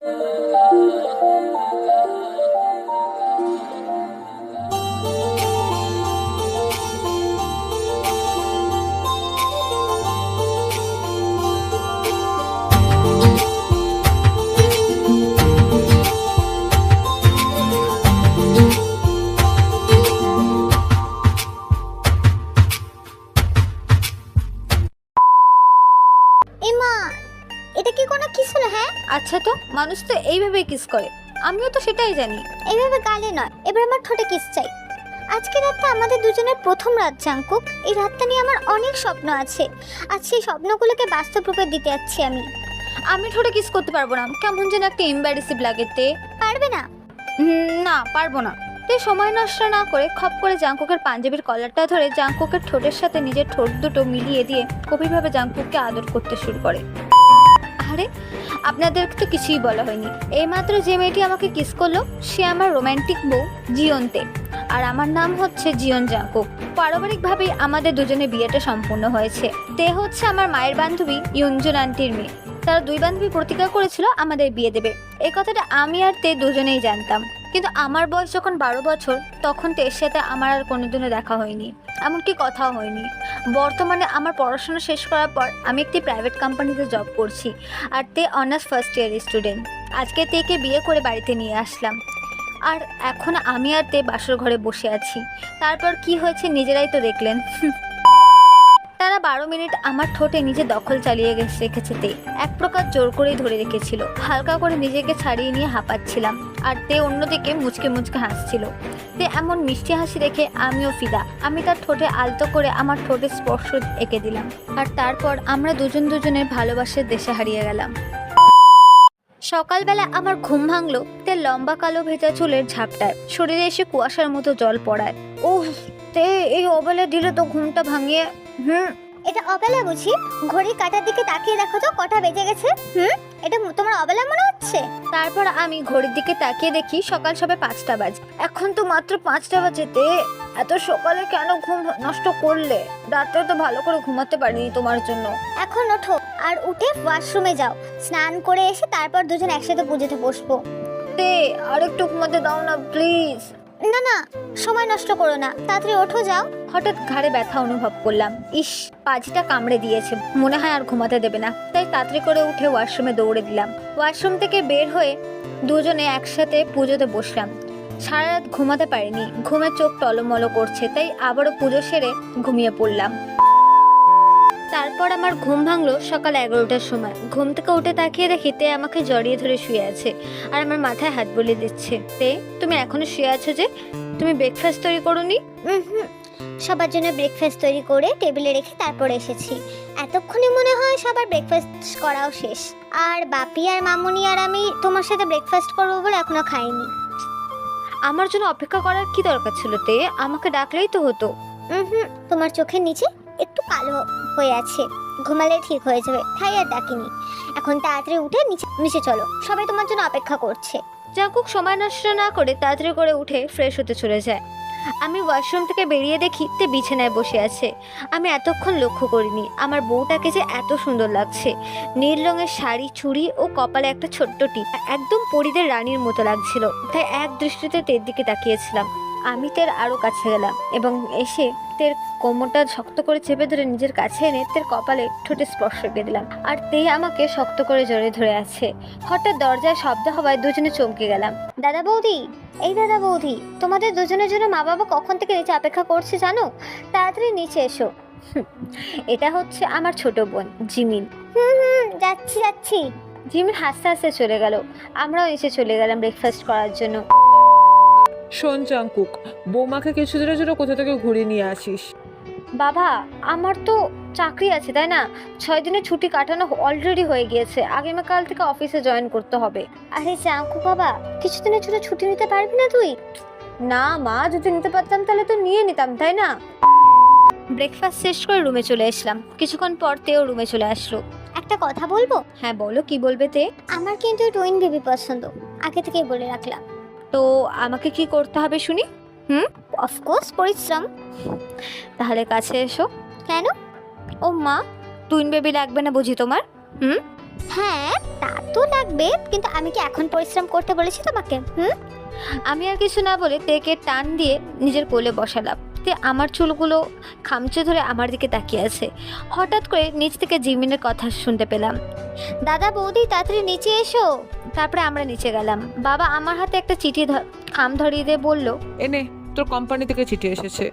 এমা, এটা কি কোনো কিস হলো? হ্যাঁ, আচ্ছা, তো মানুষ তো এইভাবেই কিস করে, আমিও তো সেটাই জানি। এইভাবে গালে নয়, এবার আমার ঠোঁটে কিস চাই। আজকে রাতটা আমাদের দুজনের প্রথম রাত জাঙ্কুক। এই রাতটা নিয়ে আমার অনেক স্বপ্ন আছে, আর সেই স্বপ্নগুলোকে বাস্তব রূপে দিতে যাচ্ছি আমি। আমি ঠোঁটে কিস করতে পারবো না, কেমন যেন একটা এম্বারেসিভ লাগে। তে পারবে না? না, পারবো না। তে সময় নষ্ট না করে খপ করে জাঙ্কুকের পাঞ্জাবির কলারটা ধরে জাঙ্কুকের ঠোঁটের সাথে নিজের ঠোঁট দুটো মিলিয়ে দিয়ে গভীরভাবে জাঙ্কুককে আদর করতে শুরু করে। আরে, আপনাদেরকে তো কিছুই বলা হয়নি, এইমাত্র যে মেয়েটি আমাকে কিস করলো সে আমার রোম্যান্টিক বউ জিয়নতে, আর আমার নাম হচ্ছে জিয়ন জাঙ্কুক। পারিবারিকভাবেই আমাদের দুজনের বিয়েটা সম্পূর্ণ হয়েছে। তে হচ্ছে আমার মায়ের বান্ধবী ইউনজুন আন্টির মেয়ে। তারা দুই বান্ধবী প্রতিজ্ঞা করেছিল আমাদের বিয়ে দেবে। এই কথাটা আমি আর তে দুজনেই জানতাম, কিন্তু আমার বয়স যখন 12 বছর তখন তের সাথে আমার আর কোনোদিনও দেখা হয়নি, এমনকি কথাও হয়নি। বর্তমানে আমার পড়াশোনা শেষ করার পর আমি একটি প্রাইভেট কোম্পানিতে জব করছি, আর তে অনার্স ফার্স্ট ইয়ার স্টুডেন্ট। আজকে তেকে বিয়ে করে বাড়িতে নিয়ে আসলাম, আর এখন আমি আর তে বাসর ঘরে বসে আছি। তারপর কি হয়েছে নিজেরাই তো দেখলেন। তারা 12 মিনিট আমার ঠোঁটে নিজে দখল চালিয়ে রেখেছে। তে এক প্রকার জোর করেই ধরে রেখেছিল, হালকা করে নিজেকে ছাড়িয়ে নিয়ে হাঁপাচ্ছিলাম, আর তে অন্যদিকে মুচকে মুচকে হাসছিল। তে এমন মিষ্টি হাসি দেখে আমিও ফিদা। আমি তার ঠোঁটে আলতো করে আমার ঠোঁটে স্পর্শ এঁকে দিলাম, আর তারপর আমরা দুজনের ভালোবাসার দেশে হারিয়ে গেলাম। সকালবেলা আমার ঘুম ভাঙলো তে লম্বা কালো ভেজা চুলের ঝাপটায়, শরীরে এসে কুয়াশার মতো জল পড়ায়। ওহ, তে এই অবেলা দিলে তো ঘুমটা ভাঙিয়ে। এটা অবেলা বুঝি? ঘড়ির কাঁটার দিকে তাকিয়ে দেখো তো কটা বেজে গেছে। এটা তোমার অবেলা মনে হচ্ছে? তারপর আমি ঘড়ির দিকে তাকিয়ে দেখি সকাল সবে 5টা বাজে। এখন তো মাত্র 5টা বাজে। তে এত সকালে কেন ঘুম নষ্ট করলে? রাতে তো ভালো করে ঘুমাতে পারিনি তোমার জন্য। এখন ওঠো আর উঠে ওয়াশরুমে যাও, স্নান করে এসে তারপর দুজন একসাথে পুজোতে বসবো। তে আর একটু ঘুমাতে দাও না প্লিজ। না না, সময় নষ্ট করো না, তাড়াতাড়ি ওঠো যাও। হঠাৎ ঘাড়ে ব্যথা অনুভব করলাম। ইস, পাজিটা কামড়ে দিয়েছে, মনে হয় আর ঘুমাতে দেবে না। তাই তাড়াতাড়ি করে উঠে ওয়াশরুমে দৌড়ে দিলাম। ওয়াশরুম থেকে বের হয়ে দুজনে একসাথে পুজোতে বসলাম। সারা রাত ঘুমাতে পারিনি, ঘুমের চোখ টলমলো করছে, তাই আবারও পুজো সেরে ঘুমিয়ে পড়লাম। তারপর আমার ঘুম ভাঙলো সকাল 11টার সময়। ঘুম থেকে উঠে তাকিয়ে দেখি তে আমাকে জড়িয়ে ধরে শুয়ে আছে, আর আমার মাথায় হাত বুলিয়ে দিচ্ছে। তে, তুমি এখনো শুয়ে আছো যে? তুমি ব্রেকফাস্ট তৈরি করোনি? সবার জন্য ব্রেকফাস্ট তৈরি করে টেবিলে রেখে তারপর এসেছি। এতক্ষণে মনে হয় সবার ব্রেকফাস্ট করাও শেষ। আর বাপি আর মামুনি আর আমি তোমার সাথে ব্রেকফাস্ট করবো বলে এখনো খাইনি। আমার জন্য অপেক্ষা করার কি দরকার ছিল তে? আমাকে ডাকলেই তো হতো। তোমার চোখের নিচে একটু কালো হয়ে আছে, ঘুমালে ঠিক হয়ে যাবে, তাই আর ডাকিনি। এখন তাড়াতাড়ি উঠে নিচে চলো, সবাই তোমার জন্য অপেক্ষা করছে। জাঙ্কুক সময় নষ্ট না করে তাড়াতাড়ি করে উঠে ফ্রেশ হতে চলে যায়। আমি ওয়াশরুম থেকে বেরিয়ে দেখি তে বিছানায় বসে আছে। আমি এতক্ষণ লক্ষ্য করিনি আমার বউটাকে যে এত সুন্দর লাগছে। নীল রঙের শাড়ি, চুড়ি ও কপালে একটা ছোট্ট টিপ, একদম পরীদের রানীর মতো লাগছিল। তাই এক দৃষ্টিতে তের দিকে তাকিয়েছিলাম। আমি তের আরও কাছে গেলাম এবং এসে তের কোমরটা শক্ত করে চেপে ধরে নিজের কাছে এনে তের কপালে ঠোঁটে স্পর্শ করে দিলাম, আর তে আমাকে শক্ত করে জড়িয়ে ধরে আছে। হঠাৎ দরজায় শব্দ হওয়ায় দুজনে চমকে গেলাম। দাদা বৌদি, এই দাদা বৌদি, তোমাদের দুজনের জন্য মা বাবা কখন থেকে নিচে অপেক্ষা করছে জানো? তাড়াতাড়ি নিচে এসো। এটা হচ্ছে আমার ছোট বোন জিমিন। যাচ্ছি যাচ্ছি। জিমিন হাসতে হাসতে চলে গেল। আমরাও এসে চলে গেলাম ব্রেকফাস্ট করার জন্য। শোন জাঙ্কুক, বৌমাকে কিছুদিনের জন্য কোথা থেকে ঘুরিয়ে নিয়ে আসিস। বাবা, আমার তো চাকরি আছে তাই না? 6 দিনের ছুটি কাটানো অলরেডি হয়ে গিয়েছে, আগামীকাল থেকে অফিসে জয়েন করতে হবে। আরে জাঙ্কু বাবা, কিছুদিনের জন্য ছুটি নিতে পারবি না তুই? না মা, যদি নিতে পারতাম তাহলে তো নিয়ে নিতাম তাই না? ব্রেকফাস্ট শেষ করে রুমে চলে আসলাম। কিছুক্ষণ পর তেও রুমে চলে আসলো। একটা কথা বলবো? হ্যাঁ বলো, কি বলবে তে? আমার কিন্তু টুইন বেবি পছন্দ, আগে থেকেই বলে রাখলাম। তো আমাকে কি করতে হবে শুনি? অফকোর্স পরিশ্রম। তাহলে কাছে এসো। কেন? ও মা, টুইন বেবি লাগবে না বুঝি তোমার? হ্যাঁ তা তো লাগবে, কিন্তু আমি কি এখন পরিশ্রম করতে বলেছি তোমাকে? আমি আর কিছু না বলে তেকে টান দিয়ে নিজের কোলে বসালাম। তে আমার চুলগুলো খামচে ধরে আমার দিকে তাকিয়ে আছে। হঠাৎ করে নিচ থেকে জিমিনের কথা শুনতে পেলাম, দাদা বৌদি তাড়াতাড়ি নিচে এসো। তারপরে আমরা নিচে গেলাম। বাবা আমার হাতে একটা চিঠি খাম ধরিয়ে দিয়ে বলল, এনে তোর কোম্পানি থেকে চিঠি এসেছে।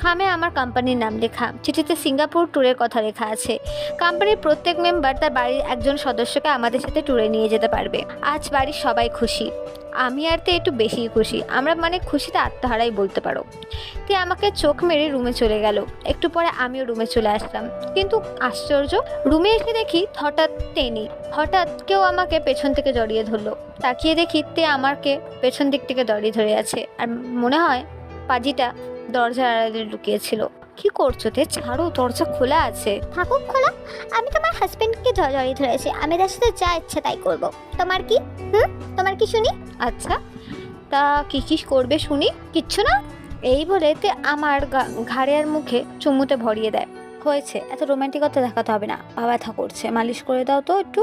খামে আমার কোম্পানির নাম লেখা। চিঠিতে সিঙ্গাপুর ট্যুরের কথা লেখা আছে। কোম্পানির প্রত্যেক মেম্বার তার বাড়ির একজন সদস্যকে আমাদের সাথে ট্যুরে নিয়ে যেতে পারবে। আজ বাড়ির সবাই খুশি, আমি আর তে একটু বেশি খুশি। আমরা মানে খুশিতে আত্মহারাই বলতে পারো। তে আমাকে চোখ মেরে রুমে চলে গেল। একটু পরে আমিও রুমে চলে আসলাম, কিন্তু আশ্চর্য, রুমে এসে দেখি হঠাৎ টেনি। হঠাৎ কেউ আমাকে পেছন থেকে জড়িয়ে ধরলো। তাকিয়ে দেখি তে আমাকে পেছন দিক থেকে জড়িয়ে ধরে আছে, আর মনে হয় পাজিটা দরজার আড়ালে লুকিয়েছিল। কি করছো তে? ছাড়ো, দরজা খোলা আছে। থাকুক খোলা, আমি তোমার হাজবেন্ডকে জড়িয়ে ধরেছি, আমি তার সাথে যা ইচ্ছা তাই করব। তোমার কি? তোমার কি শুনি? আচ্ছা, তা কি কি করবে শুনি? কিচ্ছু না, এই বলে তে আমার ঘাড়ে আর মুখে চুমুতে ভরিয়ে দেয়। হয়েছে, এত রোমান্টিকতা দেখাতে হবে না, পা ব্যথা করছে, মালিশ করে দাও তো একটু।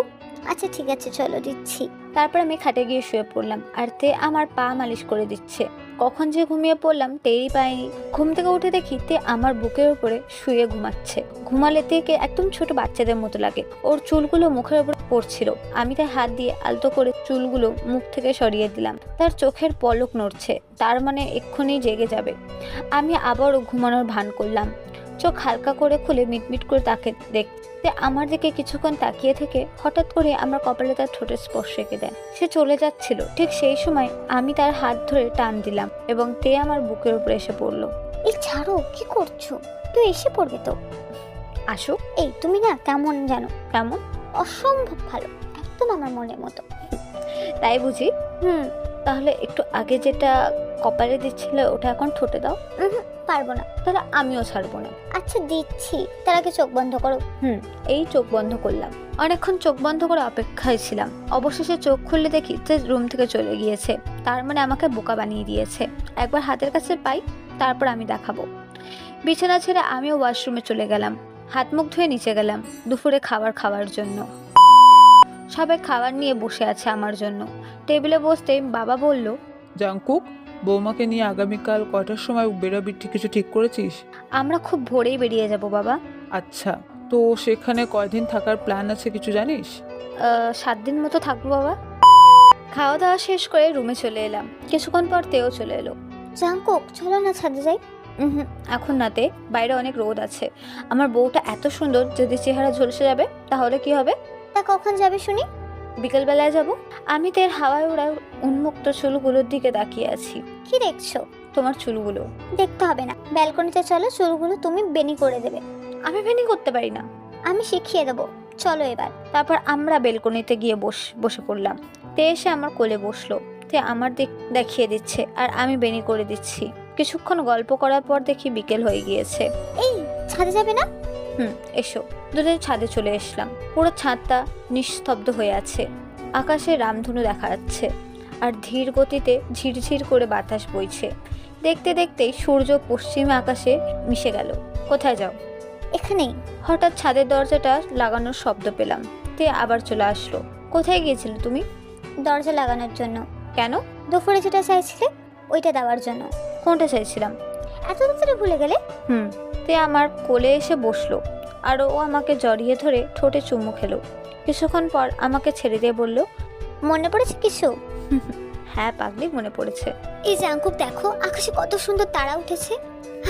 আচ্ছা ঠিক আছে, চলো দিচ্ছি। তারপর আমি খাটে গিয়ে শুয়ে পড়লাম, আর তে আমার পা মালিশ করে দিচ্ছে। কখন যে ঘুমিয়ে পড়লাম টেরই পাইনি। ঘুম থেকে উঠে দেখি তে আমার বুকের উপরে শুয়ে ঘুমাচ্ছে। ঘুমালে তেকে একদম ছোট বাচ্চাদের মতো লাগে। ওর চুলগুলো মুখের উপর পড়ছিল। আমি তার হাত দিয়ে আলতো করে চুলগুলো মুখ থেকে সরিয়ে দিলাম। তার চোখের পলক নড়ছে, তার মানে এক্ষুনি জেগে যাবে। আমি আবারও ঘুমানোর ভান করলাম। চোখ হালকা করে খুলে মিটমিট করে তাকে দেখতে আমার দিকে কিছুক্ষণ তাকিয়ে থেকে হঠাৎ করে আমার কপালে তার ঠোঁটের স্পর্শ রেখে দেন। সে চলে যাচ্ছিল, ঠিক সেই সময় আমি তার হাত ধরে টান দিলাম এবং তে আমার বুকের উপরে এসে পড়লো। এই ছাড়ো, কি করছো? তুই এসে পড়বে তো। আসো। এই তুমি না কেমন জানো? কেমন? অসম্ভব ভালো, একদম আমার মনের মতো। তাই বুঝি? তাহলে একটু আগে যেটা কপালে দিচ্ছিল ওটা এখন ঠোঁটে দাও। পারবো না। তাহলে আমিও ছাড়বো না। আচ্ছা দিচ্ছি, তার আগে চোখ বন্ধ করো। এই চোখ বন্ধ করলাম। অনেকক্ষণ চোখ বন্ধ করে অপেক্ষায় ছিলাম। অবশেষে চোখ খুললে দেখি যে রুম থেকে চলে গিয়েছে। তার মানে আমাকে বোকা বানিয়ে দিয়েছে। একবার হাতের কাছে পাই, তারপর আমি দেখাবো। বিছানা ছেড়ে আমিও ওয়াশরুমে চলে গেলাম। হাত মুখ ধুয়ে নিচে গেলাম দুপুরে খাবার খাওয়ার জন্য। সবাই খাবার নিয়ে বসে আছে আমার জন্য। টেবিলে বসতে বাবা বলল, জাংকুক, বৌমাকে নিয়ে আগামীকাল কটার সময় বেরোবি, কিছু ঠিক করেছিস? আমরা খুব ভোরেই বেরিয়ে যাব বাবা। আচ্ছা, তো সেখানে কয়দিন থাকার প্ল্যান আছে কিছু জানিস? 7 দিন মতো থাকবো বাবা। খাওয়া দাওয়া শেষ করে রুমে চলে এলাম। কিছুক্ষণ পর তেও চলে এলো। জাংকুক চলো না ছাদে যাই। এখন নাতে, বাইরে অনেক রোদ আছে। আমার বউটা এত সুন্দর, যদি চেহারা ঝলসে যাবে তাহলে কি হবে? তা কখন যাবে শুনি? বিকেলবেলায় যাব। আমি তের হাওয়ায় ওড়া উন্মুক্ত চুলগুলোর দিকে তাকিয়ে আছি। কি দেখছো? তোমার চুলগুলো। দেখতে হবে না, ব্যালকনিতে চলো, চুলগুলো তুমি বেনি করে দেবে। আমি ভেনি করতে পারি না। আমি শিখিয়ে দেবো, চলো এবার। তারপর আমরা বেলকনিতে গিয়ে বসে পড়লাম। তে এসে আমার কোলে বসলো। তে আমার দিক দেখিয়ে দিচ্ছে আর আমি বেনি করে দিচ্ছি। কিছুক্ষণ গল্প করার পর দেখি বিকেল হয়ে গিয়েছে। এই ছাদে যাবে না? এসো। দুজন ছাদে চলে এসলাম। পুরো ছাদটা নিস্তব্ধ হয়ে আছে। আকাশে রামধনু দেখা যাচ্ছে আর ধীর গতিতে ঝিরঝির করে বাতাস বইছে। দেখতে দেখতেই সূর্য পশ্চিমে আকাশে মিশে গেল। কোথায় যাও? এখানেই। হঠাৎ ছাদের দরজাটা লাগানোর শব্দ পেলাম। তে আবার চলে আসলো। কোথায় গিয়েছিলে তুমি? দরজা লাগানোর জন্য। কেন? দুপুরে যেটা চাইছিলে ওইটা দেওয়ার জন্য। কোনটা চাইছিলাম? এত তাড়াতাড়ি ভুলে গেলে? তে আমার কোলে এসে বসলো আর ও আমাকে জড়িয়ে ধরে ঠোঁটে চুমু খেলো। কিছুক্ষণ পর আমাকে ছেড়ে দিয়ে বলল, মনে পড়েছে কিছু? হ্যাঁ পাগলি, মনে পড়েছে। এই জাংকুক দেখো, আকাশে কত সুন্দর তারা উঠেছে,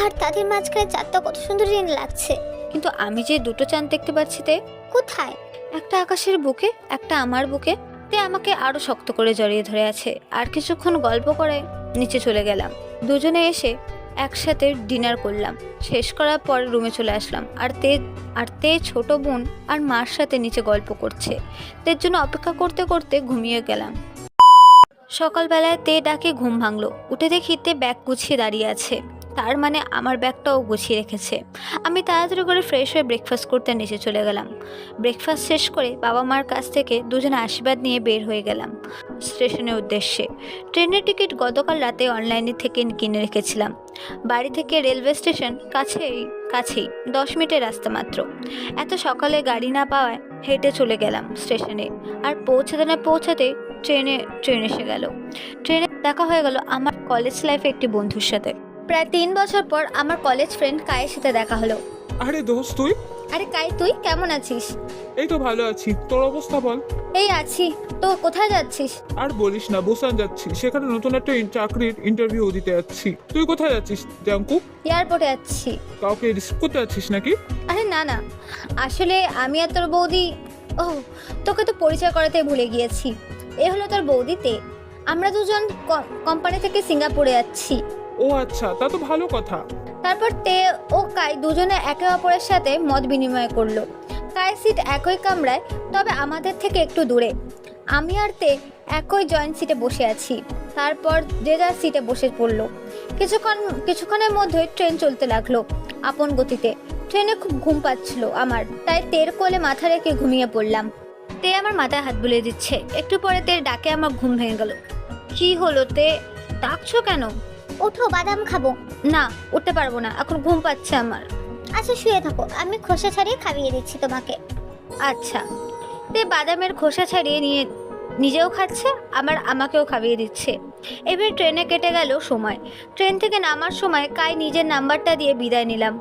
আর তাদের মাঝখানে চাঁদটা কত সুন্দর লাগছে। কিন্তু আমি যে দুটো চাঁদ দেখতে পাচ্ছি তে। কোথায়? একটা আকাশের বুকে, একটা আমার বুকে। তে আমাকে আরো শক্ত করে জড়িয়ে ধরে আছে। আর কিছুক্ষণ গল্প করে নিচে চলে গেলাম। দুজনে এসে একসাথে ডিনার করলাম। শেষ করার পর রুমে চলে আসলাম। আর তে ছোট বোন আর মার সাথে নিচে গল্প করছে। তের জন্য অপেক্ষা করতে করতে ঘুমিয়ে গেলাম। সকালবেলায় তে ডাকে ঘুম ভাঙলো। উঠে দেখি তে ব্যাগ গুছিয়ে দাঁড়িয়ে আছে। তার মানে আমার ব্যাগটাও গুছিয়ে রেখেছে। আমি তাড়াতাড়ি করে ফ্রেশ হয়ে ব্রেকফাস্ট করতে নিচে চলে গেলাম। ব্রেকফাস্ট শেষ করে বাবা মার কাছ থেকে দুজনে আশীর্বাদ নিয়ে বের হয়ে গেলাম স্টেশনের উদ্দেশ্যে। ট্রেনের টিকিট গতকাল রাতে অনলাইনে থেকে কিনে রেখেছিলাম। বাড়ি থেকে রেলওয়ে স্টেশন কাছেই 10 মিনিটের রাস্তা মাত্র। এত সকালে গাড়ি না পাওয়ায় হেঁটে চলে গেলাম স্টেশনে। আর পৌঁছাতে না পৌঁছাতে ট্রেন এসে গেল। ট্রেনে দেখা হয়ে গেল আমার কলেজ লাইফে একটি বন্ধুর সাথে। প্রায় 3 বছর পর আমার কলেজ ফ্রেন্ড কায়ের সাথে দেখা হলো। আরে দোস্ত তুই? আরে কাই, তুই কেমন আছিস? এই তো ভালো আছি, তোর অবস্থা বল। এই আছি। তো কোথায় যাচ্ছিস? আর বলিস না, বুসান যাচ্ছি, সেখানে নতুন একটা চাকরির ইন্টারভিউ দিতে যাচ্ছি। তুই কোথায় যাচ্ছিস জাঙ্কুক? এয়ারপোর্টে যাচ্ছি। কাউকে রিসিভ করতে যাচ্ছিস নাকি? আরে না না, আসলে আমি আর তোর বৌদি, ও তোকে তো পরিচয় করাতে ভুলে গিয়েছি। এ হলো তোর বৌদিতে। আমরা দুজন কোম্পানি থেকে সিঙ্গাপুরে যাচ্ছি। ও আচ্ছা, তা তো ভালো কথা। তারপর তে ও কাই দুজনে একে অপরের সাথে মত বিনিময় করলো। কায়ের সিট একই কামরায়, তবে আমাদের থেকে একটু দূরে। আমি আর তে একই জয়েন্ট সিটে বসে আছি। তারপর যে যার সিটে বসে পড়লো। কিছুক্ষণের মধ্যে ট্রেন চলতে লাগলো আপন গতিতে। ট্রেনে খুব ঘুম পাচ্ছিল আমার, তাই তের কোলে মাথা রেখে ঘুমিয়ে পড়লাম। তে আমার মাথায় হাত বুলিয়ে দিচ্ছে। একটু পরে তের ডাকে আমার ঘুম ভেঙে গেল। কি হলো তে, ডাকছো কেন? ওঠো, বাদাম খাবো। না, উঠতে পারবো না, এখন ঘুম পাচ্ছে আমার। আচ্ছা শুয়ে থাকো, আমি খোসা ছাড়িয়ে খাইয়ে দিচ্ছি তোমাকে। আচ্ছা। তে বাদামের খোসা ছাড়িয়ে নিয়ে নিজেও খাচ্ছে, আমাকেও খাইয়ে দিচ্ছে। এবার ট্রেনে কেটে গেল সময়। ট্রেন থেকে নামার সময় কাই নিজের নাম্বারটা দিয়ে বিদায় নিলাম।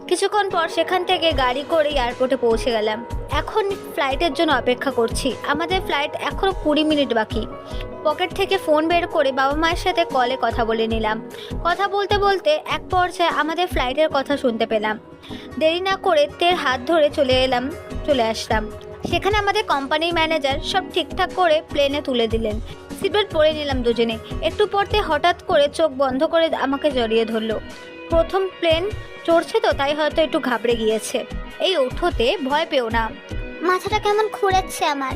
কিছুক্ষণ পর সেখান থেকে গাড়ি করে এয়ারপোর্টে পৌঁছে গেলাম। এখন ফ্লাইটের জন্য অপেক্ষা করছি। আমাদের ফ্লাইট এখনো 20 মিনিট বাকি। পকেট থেকে ফোন বের করে বাবা মায়ের সাথে কলে কথা বলে নিলাম। কথা বলতে বলতে এক পর্যায়ে আমাদের ফ্লাইটের কথা শুনতে পেলাম। দেরি না করে তের হাত ধরে চলে আসলাম। সেখানে আমাদের কোম্পানির ম্যানেজার সব ঠিকঠাক করে প্লেনে তুলে দিলেন। সিটবেল্ট পরে নিলাম দুজনে। একটু পরতে হঠাৎ করে চোখ বন্ধ করে আমাকে জড়িয়ে ধরলো। প্রথম প্লেন চড়ছে তো, তাই হয়তো একটু ঘাবড়ে গিয়েছে। এই ওঠোতে, ভয় পেও না। মাথাটা কেমন ঘুরাচ্ছে আমার।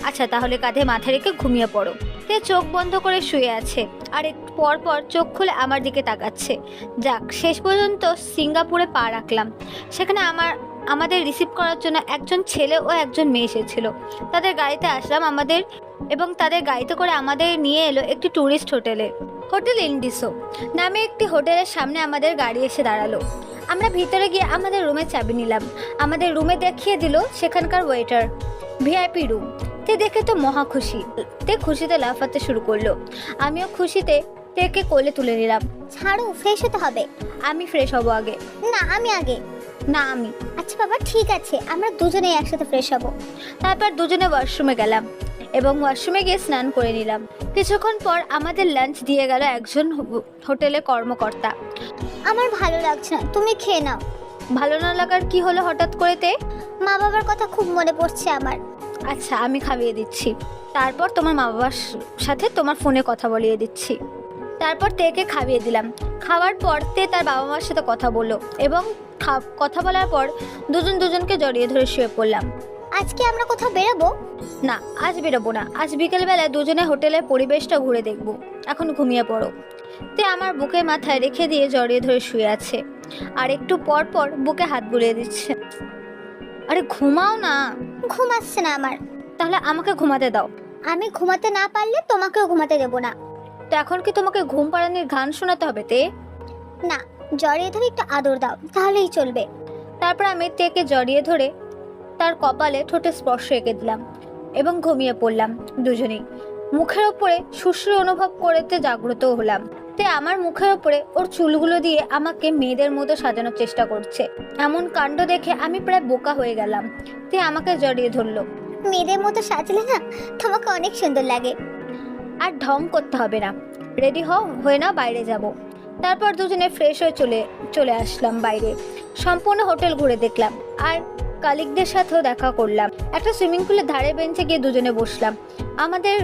আচ্ছা, তাহলে কাঁধে মাথা রেখে ঘুমিয়ে পড়ো। তে চোখ বন্ধ করে শুয়ে আছে, আর একটু পর পর চোখ খুলে আমার দিকে তাকাচ্ছে। যাক, শেষ পর্যন্ত সিঙ্গাপুরে পা রাখলাম। সেখানে আমাদের রিসিভ করার জন্য একজন ছেলে ও একজন মেয়ে এসেছিল। তাদের গাড়িতে আসলাম এবং তাদের গাড়িতে করে আমাদের নিয়ে এলো একটি ট্যুরিস্ট হোটেল ইন্ডিসো নামে একটি হোটেলের সামনে আমাদের গাড়ি এসে দাঁড়ালো। আমরা ভিতরে গিয়ে আমাদের রুমের চাবি নিলাম। আমাদের রুমে দেখিয়ে দিল সেখানকার ওয়েটার ভিআইপি রুম। তে দেখে তো মহা খুশি। তে খুশিতে লাফাতে শুরু করলো। আমিও খুশিতে তেকে কোলে তুলে নিলাম। ছাড়ো, ফ্রেশ হতে হবে। আমি ফ্রেশ হব আগে। না, আমি আগে। না, আমি। আচ্ছা বাবা, ঠিক আছে, আমরা দুজনেই একসাথে ফ্রেশ হব। তারপর দুজনে ওয়াশরুমে গেলাম এবং ওয়াশরুমে গিয়ে স্নান করে নিলাম। কিছুক্ষণ পর আমাদের লাঞ্চ দিয়ে গেল একজন হোটেলের কর্মকর্তা। আমার ভালো লাগছে না, তুমি খেয়ে নাও। ভালো না লাগার কি হলো হঠাৎ করে তে? মা বাবার কথা খুব মনে পড়ছে আমার। আচ্ছা, আমি খাইয়ে দিচ্ছি। তারপর তোমার মা বাবার সাথে তোমার ফোনে কথা বলিয়ে দিচ্ছি। তারপর তেকে খাইয়ে দিলাম। খাওয়ার পর তে তার বাবা মার সাথে কথা বললো এবং কথা বলার পর দুজনকে জড়িয়ে ধরে শুয়ে পড়লাম। আজকে আমরা কোথাও বেরোবো? না, আজ বেরোবো না। আজ বিকেলবেলায় দুজনে হোটেলের পরিবেশটা ঘুরে দেখবো। এখন ঘুমিয়ে পড়ো। তে আমার বুকে মাথায় রেখে দিয়ে জড়িয়ে ধরে শুয়ে আছে, আর একটু পর পর বুকে হাত বুলিয়ে দিচ্ছে। আরে ঘুমাও না। ঘুম আসছে না আমার। তাহলে আমাকে ঘুমাতে দাও। আমি ঘুমাতে না পারলে তোমাকেও ঘুমাতে দেবো না। তো এখন কি তোমাকে ঘুম পাড়ানির গান শোনাতে হবে তে? না, জড়িয়ে ধরে একটু আদর দাও, তাহলেই চলবে। তারপর আমি তেকে জড়িয়ে ধরে তার কপালে ঠোঁটে স্পর্শ এঁকে দিলাম এবং ঘুমিয়ে পড়লাম দুজনেই। মুখের ওপরে শুষ্ক অনুভব করতে জাগ্রত হলাম। তে আমার মুখের ওপরে ওর চুলগুলো দিয়ে আমাকে মেয়েদের মতো সাজানোর চেষ্টা করছে। এমন কাণ্ড দেখে আমি প্রায় বোকা হয়ে গেলাম। তে আমাকে জড়িয়ে ধরলো। মেয়েদের মতো সাজলে না তোমাকে অনেক সুন্দর লাগে। আর ঢং করতে হবে না, রেডি হয়ে নাও, বাইরে যাব। তারপর দুজনে ফ্রেশ হয়ে চলে আসলাম বাইরে। সম্পূর্ণ হোটেল ঘুরে দেখলাম আর কালিকদের সাথেও দেখা করলাম। একটা সুইমিং পুলের ধারে বেঞ্চে গিয়ে দুজনে বসলাম। আমাদের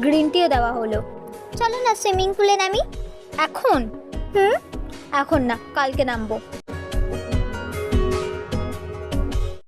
গ্রিন টিও দেওয়া হলো। চলো না সুইমিং পুলে নামি। এখন? এখন না, কালকে নামবো।